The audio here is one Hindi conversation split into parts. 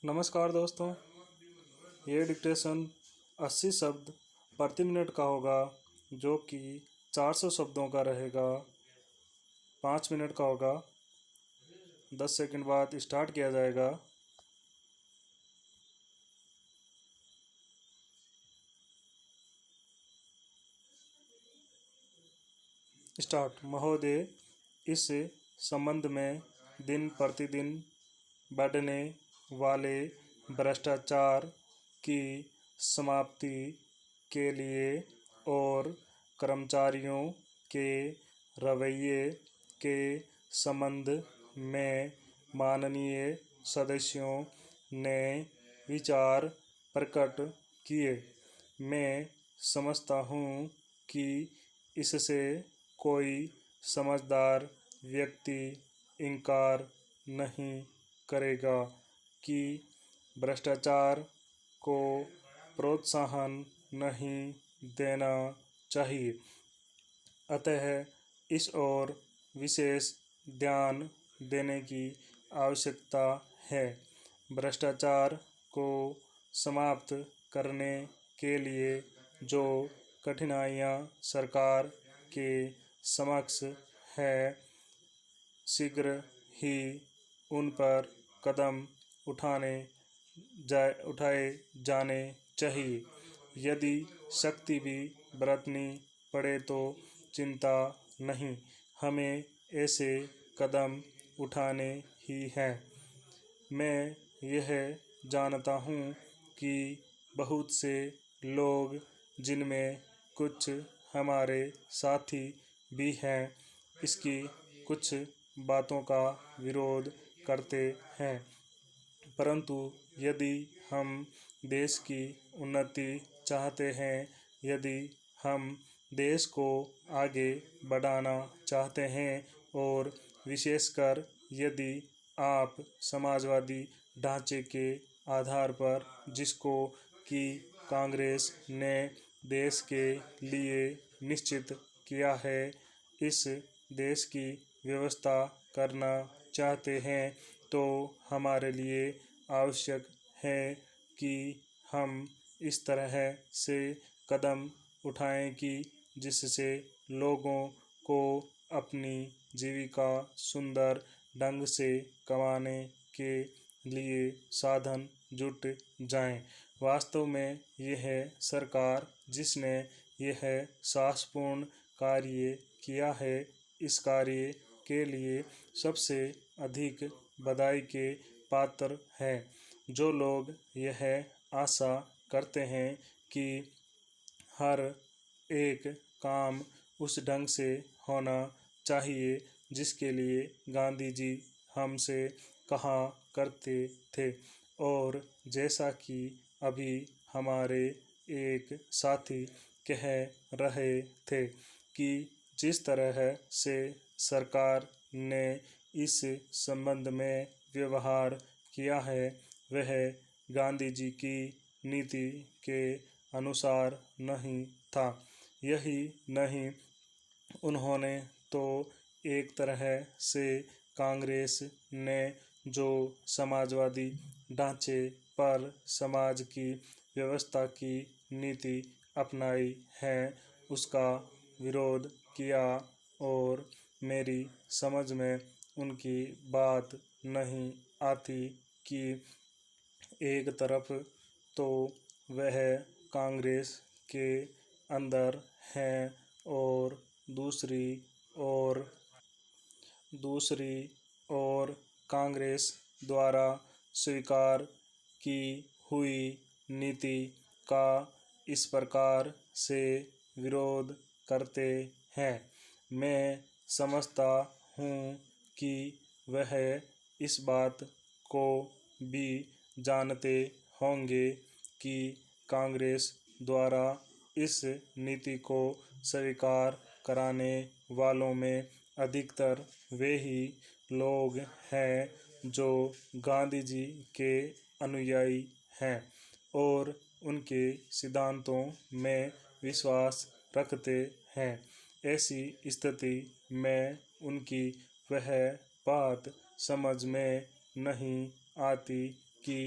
नमस्कार दोस्तों, ये डिक्टेशन 80 शब्द प्रति मिनट का होगा, जो कि 400 शब्दों का रहेगा। 5 मिनट का होगा। 10 सेकंड बाद स्टार्ट किया जाएगा। स्टार्ट। महोदय, इस संबंध में दिन प्रतिदिन बढ़ने वाले भ्रष्टाचार की समाप्ति के लिए और कर्मचारियों के रवैये के संबंध में माननीय सदस्यों ने विचार प्रकट किए। मैं समझता हूँ कि इससे कोई समझदार व्यक्ति इनकार नहीं करेगा कि भ्रष्टाचार को प्रोत्साहन नहीं देना चाहिए। अतः इस ओर विशेष ध्यान देने की आवश्यकता है। भ्रष्टाचार को समाप्त करने के लिए जो कठिनाइयाँ सरकार के समक्ष है, शीघ्र ही उन पर कदम उठाए जाने चाहिए। यदि सख्ती भी बरतनी पड़े तो चिंता नहीं, हमें ऐसे कदम उठाने ही हैं। मैं यह जानता हूँ कि बहुत से लोग, जिनमें कुछ हमारे साथी भी हैं, इसकी कुछ बातों का विरोध करते हैं। परंतु यदि हम देश की उन्नति चाहते हैं, यदि हम देश को आगे बढ़ाना चाहते हैं और विशेषकर यदि आप समाजवादी ढांचे के आधार पर, जिसको कि कांग्रेस ने देश के लिए निश्चित किया है, इस देश की व्यवस्था करना चाहते हैं, तो हमारे लिए आवश्यक है कि हम इस तरह से कदम उठाएं कि जिससे लोगों को अपनी जीविका सुंदर ढंग से कमाने के लिए साधन जुट जाएं। वास्तव में यह सरकार, जिसने यह साहसपूर्ण कार्य किया है, इस कार्य के लिए सबसे अधिक बधाई के पात्र है। जो लोग यह आशा करते हैं कि हर एक काम उस ढंग से होना चाहिए जिसके लिए गांधी जी हमसे कहा करते थे, और जैसा कि अभी हमारे एक साथी कह रहे थे कि जिस तरह से सरकार ने इस संबंध में व्यवहार किया है, वह गांधी जी की नीति के अनुसार नहीं था। यही नहीं, उन्होंने तो एक तरह से कांग्रेस ने जो समाजवादी ढांचे पर समाज की व्यवस्था की नीति अपनाई है, उसका विरोध किया, और मेरी समझ में उनकी बात नहीं आती कि एक तरफ तो वह कांग्रेस के अंदर हैं और दूसरी ओर कांग्रेस द्वारा स्वीकार की हुई नीति का इस प्रकार से विरोध करते हैं। मैं समझता हूँ कि वह इस बात को भी जानते होंगे कि कांग्रेस द्वारा इस नीति को स्वीकार कराने वालों में अधिकतर वे ही लोग हैं जो गांधी जी के अनुयायी हैं और उनके सिद्धांतों में विश्वास रखते हैं। ऐसी स्थिति में उनकी वह बात समझ में नहीं आती कि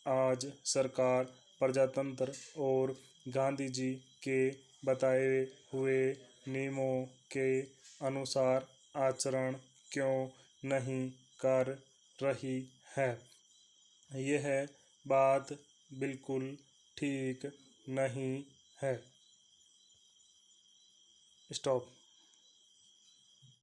आज सरकार प्रजातंत्र और गांधी जी के बताए हुए नियमों के अनुसार आचरण क्यों नहीं कर रही है? यह बात बिल्कुल ठीक नहीं है। स्टॉप।